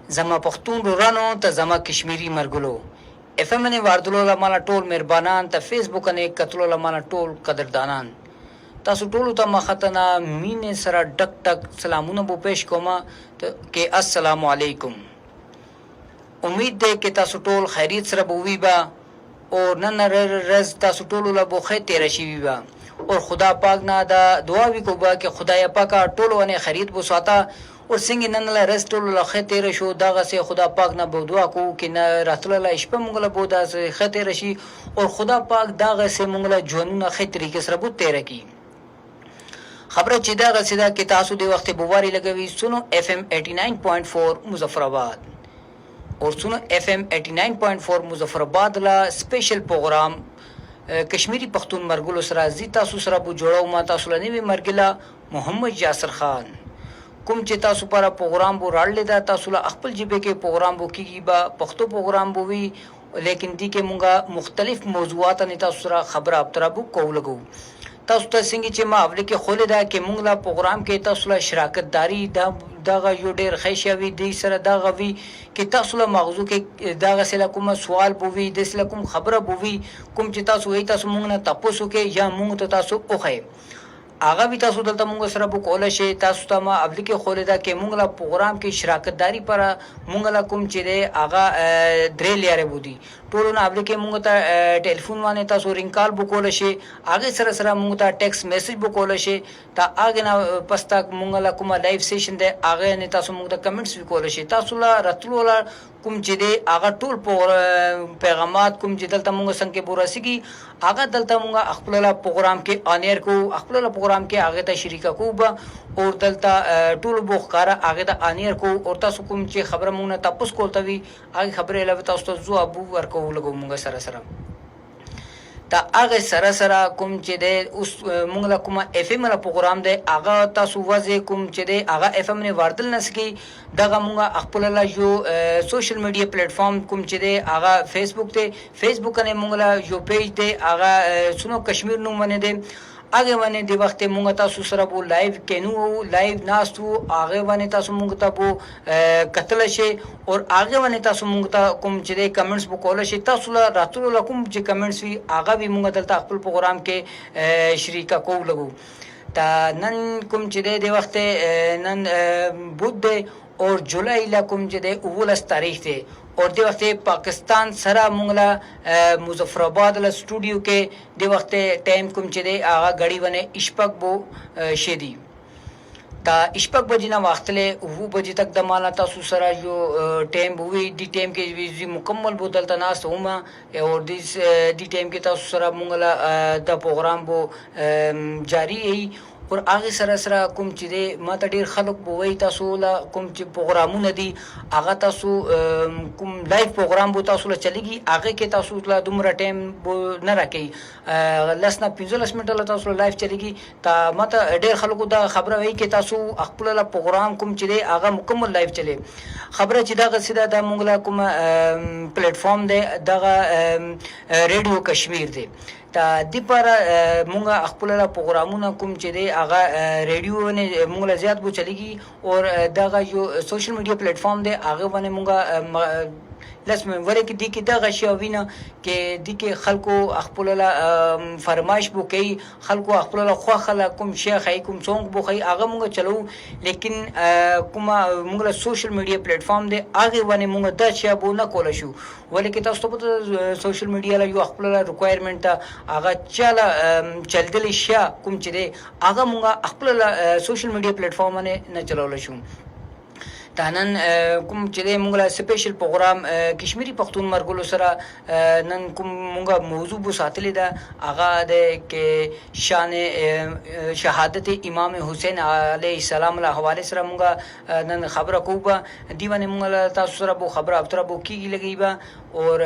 زما پښتون ورانو ته زما کشمیري مرګلو اف ام نه واردلو لمانه ټول مهربانان ته فیسبوک نه کتلو لمانه ټول قدردانان تاسو ټول ته مخاتنه مين سره ډک ټک سلامونه بو پېښ کوم کې السلام علیکم. امید ده کې تاسو ټول خیریت سره بووي با او نن رز تاسو ټول له بو خیر تیر شي با اور خدا پاک نه دا دعا وی کو با کې خدای پاک ټول ونه خیریت بو ساته اور څنګه نن له رز ټول له خیر تیر شو داغه سه خدا پاک نه بو دعا کو کې نه راتله له شپه مونږ له بو دا خیر تیر شي اور خدا پاک داغه سه مونږ له ژوندونه خیر طریقې سره بو تیر کی. خبره چې دا غسیدا کې تاسو د وخت بواري لګوي سونو اف ام 89.4 مظفر آباد اور سونو اف ام 89.4 مظفر آباد لا سپیشل پروګرام کشمیری پښتون مرګلو سره زی تاسو سره بو جوړاو ما تاسو لنی مرګلا محمد یاسر خان کوم چې تاسو پر پروګرام بو راړل دا تاسو له خپل جبه کې پروګرام بو کیږي با پښتو پروګرام بو وی لیکن دی کې مونږه مختلف موضوعات نه تاسو سره خبره ابترا بو کوو تاسو ته څنګه چې ما اول کې خولې دا کې مونږ لا پروګرام کې تاسو له شراکت داری دغه یو ډیر خیشوي دی سره دغه وی کې تاسو له مغزو کې دغه سره کوم سوال بووي د سره کوم خبره بووي کوم چې تاسو وې تاسو مونږ نه تاسو کې یا مونږ ته تاسو اوخه اغه وی تاسو دلته مونږ سره بو کول شي تاسو ته ما اول کې خولې دا کې مونږ لا پروګرام کې شراکت داری پر مونږ لا کوم چې دی اغه درې لیاره بودی ټول نه اول کې مونږ ته ټلیفون باندې تاسو رینګ کال بو کول شي اگے سره سره مونږ ته ټیکس میسج بو کول شي تا اگے نه پستا مونږ لا کومه لایو سیشن دی اگے نه تاسو مونږ ته کمنټس وکول شي تاسو لا راتلو لا کوم چې دی اگه ټول پیغامات کوم چې دلته مونږ څنګه پوراسيږي اگه دلته مونږ خپل لا پروګرام کې انیر کو خپل لا پروګرام کې اگه ته شریک کو با اور دلته ټول بوخاره اگه ته انیر کو اور تاسو کوم چې خبره مونږ نه تاسو کولته وی اگه خبره لوي تاسو ته زو ابو ورکو لګو مونږ سره سره تا هغه سره سره کوم چې د اوس مونږ له کومه اف ام له پروګرام دی هغه تاسو وځي کوم چې دی هغه اف ام نه واردل نسکی دغه مونږ خپل له یو سوشل میډیا پلیټ فارم کوم چې دی هغه فیسبوک ته فیسبوک نه مونږ له یو پیج دی هغه سونو کشمیر نوم باندې دی اگه باندې د وخت مونږ تاسو سره بو لایو کینو لایو ناستو اگه باندې تاسو مونږ ته بو قتل شي اور اگه باندې تاسو مونږ ته کوم چې کمنټس بو کول شي تاسو لا راتلو لکم چې کمنټس وی اگه وی مونږ دلته خپل پروګرام کې شریک کو لګو تا نن کوم چې د وخت نن بود اور جولائی لا کوم چې د 19 تاریخ ته اور د وخت پاکستان سره مونږ مظفر آباد له سټوډیو کې د وخت ټایم کوم چې دی هغه غړي ونه اشپک بو شدي تا اشپک بجې نه واختله وو بجې تک د مالا تاسو سره یو ټایم وی دی ټایم کې وی مکمل بوتل تناس هما اور دی ټایم کې تاسو سره مونږ د پروګرام بو جاری ای اور هغه سره سره کوم چې دی ما ته ډیر خلک بووي تاسو لا کوم چې پروګرامونه دي هغه تاسو کوم لایو پروګرام بو تاسو له چلیږي هغه کې تاسو لا دومره ټایم بو نه راکې لسنه 15 منټه له تاسو لایو چلیږي تا ما ته ډیر خلکو دا خبره وایي کې تاسو خپل لا پروګرام کوم چې دی هغه مکمل لایو چلی خبره چې دا غسیدا د مونږ لا کوم پلیټ فارم دی دغه ریډیو کشمیر دی تا دی پر مونږه خپل لا پروګرامونه کوم چې دی هغه ریډیو نه مونږ زیات بو چلیږي اور دغه یو سوشل میډیا پلیټ فارم دی هغه باندې مونږه لازم ورې کې دی کې دغه شاوینه کې دی کې خلکو خپل لا فرمایش بو کوي خلکو خپل لا خو خلک کوم شیخ ای کوم څنګه بو خي هغه مونږ چلو لیکن کوم مونږ لا سوشل میډیا پلیټ فارم دی هغه باندې مونږ دا شی بو نه کول شو ولکه تاسو په سوشل میډیا لا یو خپل ریکوایرمنټ هغه چاله چلدل شي کوم چې دی هغه مونږ خپل سوشل میډیا پلیټ فارم نه چلول شو تانن کوم چې موږ له سپیشل پروګرام کشمیری پښتون مرګلو سره نن کوم موږ موضوع بو ساتلې ده هغه د کې شان شهادت امام حسین علیه السلام له حواله سره موږ نن خبره کوو دیوانه موږ تاسو سره بو خبره ابتر بو کیږي لګي با اور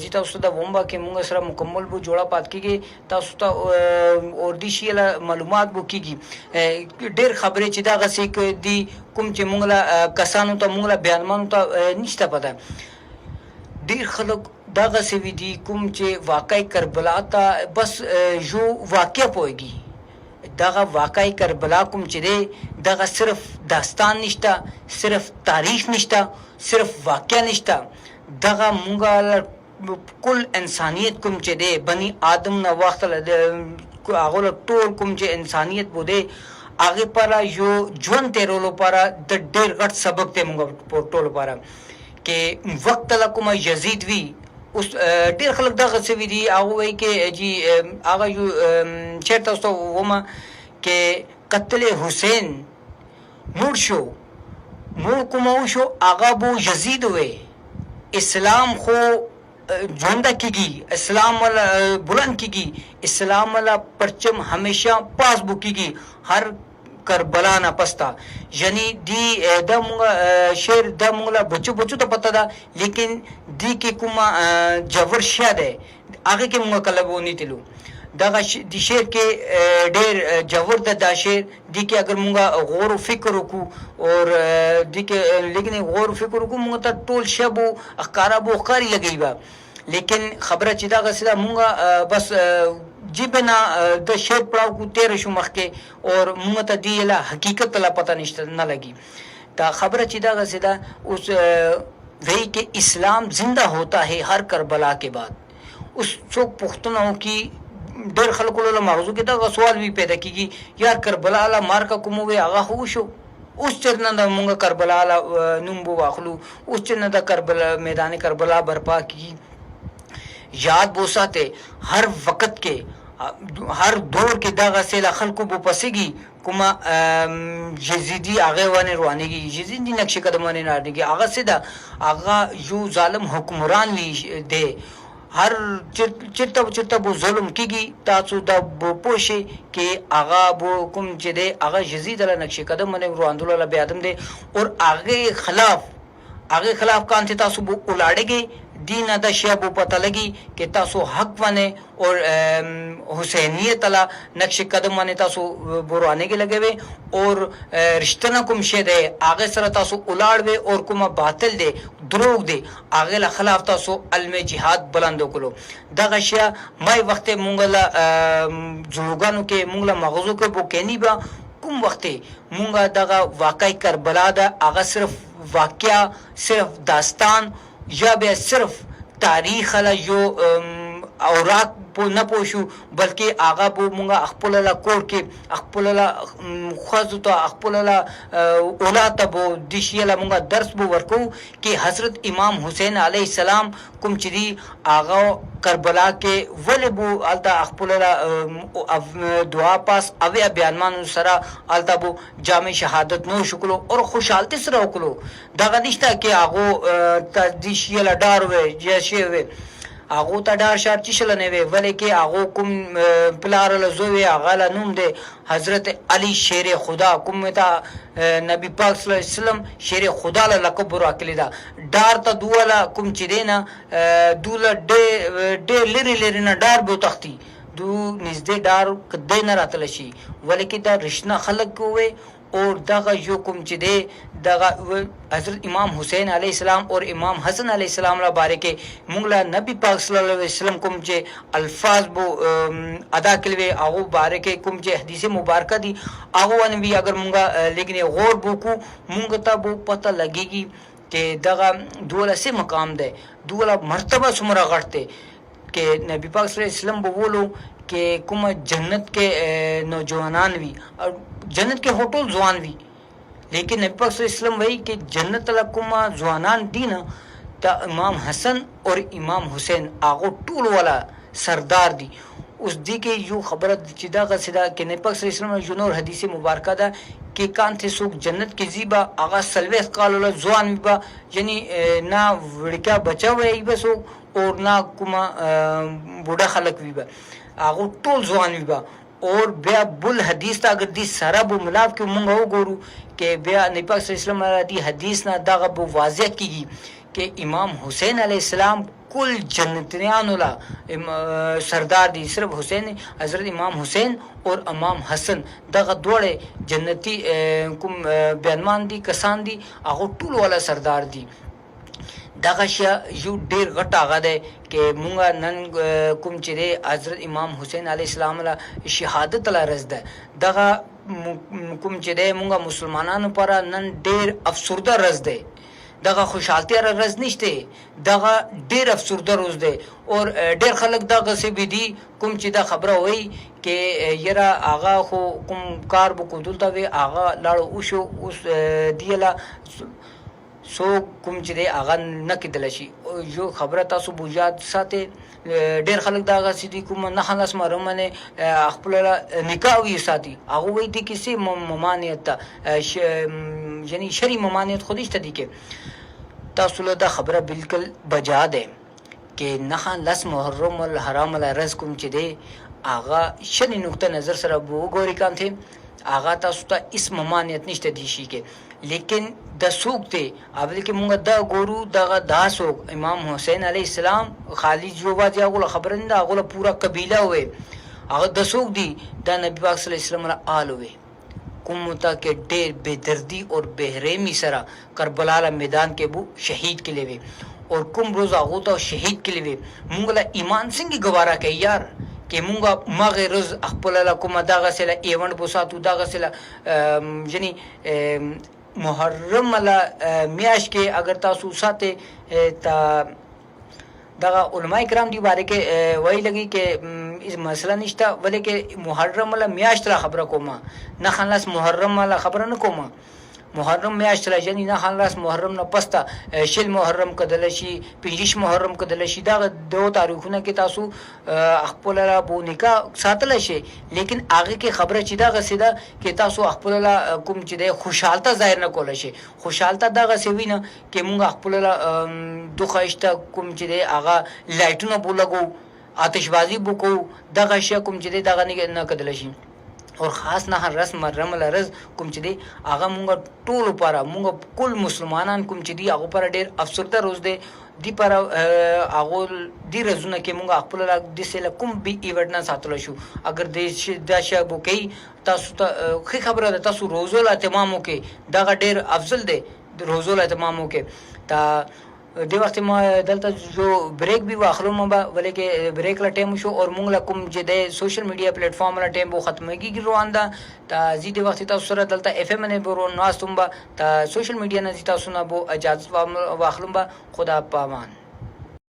جی تاسو د ومبا کې موږ سره مکمل بو جوړه پات کیږي تاسو ته اور دي شی معلومات بو کیږي ډیر خبره چې دا غسي کې دی کوم چې موږ له کسانو ته موږ له بیانمنو ته نشته پته ډیر خلک دغه سوي دي کوم چې واقعي کربلا ته بس یو واقع پويږي دغه واقعي کربلا کوم چې دی دغه صرف داستان نشته، صرف تاریخ نشته، صرف واقع نشته، دغه مونږه کل انسانیت کوم چې دی بني آدم نه وخت هغه ټول کوم چې انسانیت بو دی هغه پر یو ژوند تیرولو لپاره د ډېر غټ سبق دی مونږ ټول لپاره کې وخت له کومه یزید وی اوس ډېر خلک دغه څه وي دي هغه وایي کې جی هغه یو چېرته اوس ومه کې قتل حسین مړ شو مړ کومه وشو هغه بو یزید وی اسلام خو ژوندہ کیږي، اسلام والا بلند کیږي، اسلام والا پرچم همیشه پاس بو کیږي هر کربلا نه پستا. یعنی دی د مونږ شعر د مونږ لا بچو بچو ته پته ده، لیکن دی کې کومه جوور شیا ده هغه کې مونږ کله ونی تلو دغه د شعر کې ډېر جوور ده دا شعر دی کې اگر مونږ غور او فکر وکړو اور دی کې لیکن غور او فکر وکړو مونږ ته ټول شبو اخکارا بو ښکاري لګي با، لیکن خبره چې دغه سره مونږ بس جیبنا د شعر پړاو کو تیر شو مخکې اور مونږ ته دی له حقیقت لا پته نشته نه لګي. دا خبره چې دغه سره اوس وہی کہ اسلام زندہ ہوتا ہے ہر کربلا کے بعد. اوس څوک پوښتنه وکړي ډېر خلکو له مغزو کې دغه سوال وی پیدا کیږي یار کربلا لا مار کا کوم وی هغه خو شو اوس چرنه د مونږ کربلا لا نوم بو واخلو اوس چرنه د کربلا میدان کربلا برپا کی یاد بو ساته هر وخت کې هر دور کې دغه سیل خلکو بو پسېږي کومه یزیدی هغه ونه روانېږي یزیدی نقش قدمونه نه اړيږي هغه سیدا هغه یو ظالم حکمران وی دی هر چرته بو ظلم کیږي تاسو د بو پوښي کې هغه بو کوم چې دی هغه یزید له نقش قدمونه روانډول له بیا ادم دی اور هغه خلاف کانته تاسو بو ولاړېږي دین د شیبو پته لګي کې تاسو حق ونه اور حسینیت لا نقش قدم ونه تاسو بورانه کې لګوي اور رښتنه کوم شه دی هغه سره تاسو ولاړوي اور کومه باطل دی دروغ دی هغه له خلاف تاسو علم جهاد بلند وکړو دغه شی مې وخت مونږ له زوګانو کې مونږ له مغزو کې بو کېنی با کوم وخت مونږ دغه واقعي کربلا دا هغه صرف واقعیا صرف داستان یا به صرف تاریخ له یو اوراق په نه پوښو بلکې هغه په مونږه خپل لا کور کې خپل لا خواځو ته خپل لا اولاد ته بو د شي له مونږه درس بو ورکو کې حضرت امام حسین علیه السلام کوم چې دی هغه کربلا کې ولې بو التا خپل لا دعا پاس اوی بیانمان سره التا بو جامع شهادت نو شکلو اور خوشحالتی سره وکړو دغه نشته کې هغه د شي له ډار وې یا شي وې هغه ته ډار شار چې شل نه وي ولې کې هغه کوم پلار له زوی هغه له نوم دی حضرت علی شیر خدا کوم ته نبی پاک صلی الله علیه وسلم شیر خدا له لقب ورکړی دا ډار ته دوله کوم چې دینا دوله ډېر لري نه ډار به تختی دو نږدې ډار کده نه راتل شي ولې کې دا رښنا خلق کوي اور دغه یو کوم چې دی دغه حضرت امام حسین علیه السلام اور امام حسن علیه السلام لا باره کې مونږ لا نبی پاک صلی الله علیه وسلم کوم چې الفاظ بو ادا کړي هغه باره کې کوم چې حدیث مبارکه دي هغه ونوي اگر مونږه لیکن غور بوکو مونږ ته بو پته لګيږي چې دغه دوله سي مقام ده دوله مرتبه سمره غړته کہ نبی پاک صلی اللہ علیہ وسلم بولو کہ کوم جنت کے نوجوانان وی اور جنت کے ہوٹل ځوان وی لیکن نبی پاک صلی اللہ علیہ وسلم وی کہ جنت لا کوم ځوانان دین تا امام حسن اور امام حسین اغه ټول والا سردار دی اس دی کې یو خبره چې دا غسدا کې نبی پاک صلی الله علیہ وسلم جو نور حدیث مبارکه ده کې کان ته سوق جنت کې زیبا اغه سلوث قال له ځوان با یعنی نا وړکا بچا وی بس اور نا کومه بوډا خلک وی با هغه ټول ځوان وی با اور بیا بل حدیث تا اگر دی سره بو ملاف کې مونږ وګورو کې بیا نبی پاک صلی الله علیه وسلم دی حدیث نه دغه بو واضح کیږي کہ امام حسین علیہ السلام کل جنتیانو لا سردار دی صرف حسین حضرت امام حسین اور امام حسن دغه دوړې جنتی کوم بیانمان دي کسان دي هغه ټول والا سردار دي دغه شی یو ډیر غټ هغه دی چې مونږه نن کوم چې دی حضرت امام حسین علیه السلام له شهادت له رز ده دغه کوم چې دی مونږه مسلمانانو پر نن ډیر افسرده رز دی دغه خوشحالتیا رز نشته دغه ډیر افسرده روز دی او ډیر خلک دغه څه بيدي کوم چې دا خبره وای کې یره هغه خو کوم کار بو کودل ته وی هغه لاړو او شو اوس دیلا سو کوم چې دی هغه نه کېدل شي یو خبره تاسو بوجاد ساتي ډیر خلک دا غسي دي کوم نه خلاص مرمنه خپل نکاح وی ساتي هغه وی دي کسی ممانعت یعنی شری ممانعت خودشته دي کې تاسو له دا خبره بالکل بجا ده کې نه لس محرم الحرام الرز کوم چې دی هغه شنی نقطه نظر سره وګوري کان ته هغه تاسو ته اس ممانعت نشته دي شي کې لیکن د سوق ته اول کې مونږ دا ګورو دغه دا سوق امام حسین علی السلام خالی جوبا دی هغه خبرنده هغه پورا قبیله وې هغه د سوق دی د نبی پاک صلی الله علیه وسلم آل وې کوم ته کې ډېر بے دردی اور بهرمی سره کربلا میدان کې بو شهید کړي وې اور کوم روز هغه ته شهید کړي وې مونږ له ایمان څنګه گوارا کوي یار کې مونږه مغه روز خپل له کومه دغه سره ایونت بوساتو دغه سره یعنی محرم له میاش کې اگر تاسو ساته تا دغه علماء کرام دی باره کې وای لګي کې اس مسله نشته ولې کې محرم له میاش تر خبره کومه نه خلاص محرم له خبره نه کومه محرم میاشت را جنی نه خلاص محرم نه پسته شل محرم کدل شي پنځش محرم کدل شي دا دو تاریخونه کې تاسو خپل را بو نکاح ساتل شي لیکن هغه کې خبره چې دا غسیده کې تاسو خپل کوم چې د خوشحالته ظاهر نه کول شي خوشحالته دا غسوینه کې مونږ خپل دوخښت کوم چې د هغه لایټونه بولګو آتشبازی بوکو دغه شی کوم چې دغه نه کدل شي اور خاص نه رسم رمل رز کوم چې دی هغه مونږ ټول لپاره مونږ کل مسلمانان کوم چې دی هغه پر ډیر افسرده روز دی دی پر هغه دی رزونه کې مونږ خپل د سله کوم بي ایونت نه ساتل شو اگر د شابو کې تاسو ته خبره ده تاسو روزو لا تمامو کې دا ډیر افضل دی روزو لا تمامو کې تا دی وخت ما دلته جو بریک بھی واخلو ما ولې کې بریک لا ټیم شو اور مونږ لا کوم چې د سوشل میډیا پلیټ فارم لا ټیم بو ختمېږي روان ده تا زی دی وخت تاسو سره دلته اف ام نه برو ناستم با تا سوشل میډیا نه تاسو نه بو اجازه واخلم با خدا پامان